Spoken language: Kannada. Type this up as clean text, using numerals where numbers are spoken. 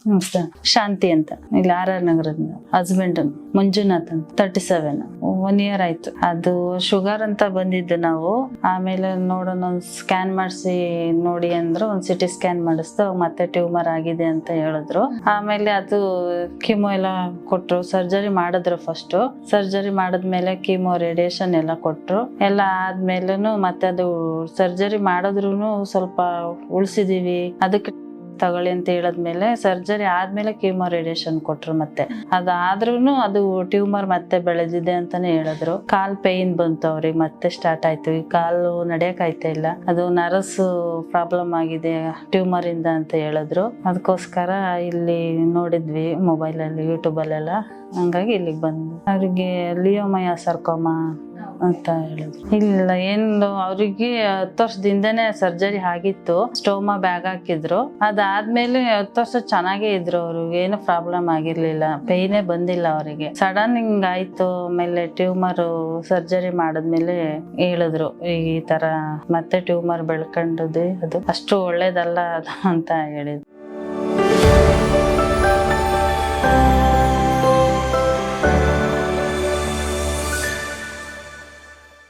ಸರ್ ಶಾಂತಿ ಅಂತ ಇಲ್ಲಿ RR ನಗರದಿಂದ. ಹಸ್ಬೆಂಡ್ ಮಂಜುನಾಥ್ ಅಂತ 37 1 year ಆಯ್ತು. ಅದು ಶುಗರ್ ಅಂತ ಬಂದಿದ್ದು ನಾವು. ಆಮೇಲೆ ನೋಡೋಣ ಸ್ಕ್ಯಾನ್ ಮಾಡಿಸಿ ನೋಡಿ ಅಂದ್ರು. ಒಂದು CT ಸ್ಕ್ಯಾನ್ ಮಾಡಿಸ್ತು, ಮತ್ತೆ ಟ್ಯೂಮರ್ ಆಗಿದೆ ಅಂತ ಹೇಳಿದ್ರು. ಆಮೇಲೆ ಅದು ಕೀಮೋ ಎಲ್ಲ ಕೊಟ್ರು, ಸರ್ಜರಿ ಮಾಡಿದ್ರು. ಫಸ್ಟ್ ಸರ್ಜರಿ ಮಾಡಿದ್ಮೇಲೆ ಕೀಮೋ ರೇಡಿಯೇಷನ್ ಎಲ್ಲ ಕೊಟ್ರು. ಎಲ್ಲ ಆದ್ಮೇಲೂ ಮತ್ತೆ ಅದು ಸರ್ಜರಿ ಮಾಡಿದ್ರು ಸ್ವಲ್ಪ ಉಳಿಸಿದೀವಿ, ಅದಕ್ಕೆ ತಗೊಳ್ಳಿ ಅಂತ ಹೇಳದ್ಮೇಲೆ ಸರ್ಜರಿ ಆದ್ಮೇಲೆ ಕೀಮೋ ರೇಡಿಯೇಷನ್ ಕೊಟ್ರು. ಮತ್ತೆ ಅದಾದ್ರೂ ಅದು ಟ್ಯೂಮರ್ ಮತ್ತೆ ಬೆಳೆದಿದೆ ಅಂತಾನೆ ಹೇಳಿದ್ರು. ಕಾಲ್ ಪೇನ್ ಬಂತು ಅವ್ರಿಗೆ, ಮತ್ತೆ ಸ್ಟಾರ್ಟ್ ಆಯ್ತು. ಈ ಕಾಲು ನಡಿಯಕ್ ಆಯ್ತಾ ಇಲ್ಲ, ಅದು ನರ್ವ್ಸ್ ಪ್ರಾಬ್ಲಮ್ ಆಗಿದೆ ಟ್ಯೂಮರ್ ಇಂದ ಅಂತ ಹೇಳಿದ್ರು. ಅದಕ್ಕೋಸ್ಕರ ಇಲ್ಲಿ ನೋಡಿದ್ವಿ ಮೊಬೈಲ್ ಅಲ್ಲಿ, ಯೂಟ್ಯೂಬ್ ಅಲ್ಲೆಲ್ಲ. ಹಂಗಾಗಿ ಇಲ್ಲಿಗೆ ಬಂದ್ವಿ. ಅವ್ರಿಗೆ ಲಿಯೋಮಯ ಸರ್ಕೋಮಾ ಅಂತ ಹೇಳಿದ್ರು. ಇಲ್ಲ ಏನು ಅವ್ರಿಗೆ 10 ವರ್ಷದಿಂದನೇ ಸರ್ಜರಿ ಆಗಿತ್ತು. ಸ್ಟೋಮಾ ಬ್ಯಾಗ್ ಹಾಕಿದ್ರು. ಅದಾದ್ಮೇಲೆ 10 ವರ್ಷ ಚೆನ್ನಾಗೇ ಇದ್ರು. ಅವ್ರಿಗೆ ಏನು ಪ್ರಾಬ್ಲಮ್ ಆಗಿರ್ಲಿಲ್ಲ, ಪೇಯ್ನೇ ಬಂದಿಲ್ಲ ಅವರಿಗೆ. ಸಡನ್ ಹಿಂಗ್ ಆಯ್ತು. ಆಮೇಲೆ ಟ್ಯೂಮರ್ ಸರ್ಜರಿ ಮಾಡಿದ್ಮೇಲೆ ಹೇಳಿದ್ರು, ಈ ತರ ಮತ್ತೆ ಟ್ಯೂಮರ್ ಬೆಳ್ಕೊಂಡದೆ, ಅದು ಅಷ್ಟು ಒಳ್ಳೇದಲ್ಲ ಅದು ಅಂತ ಹೇಳಿದ್ರು.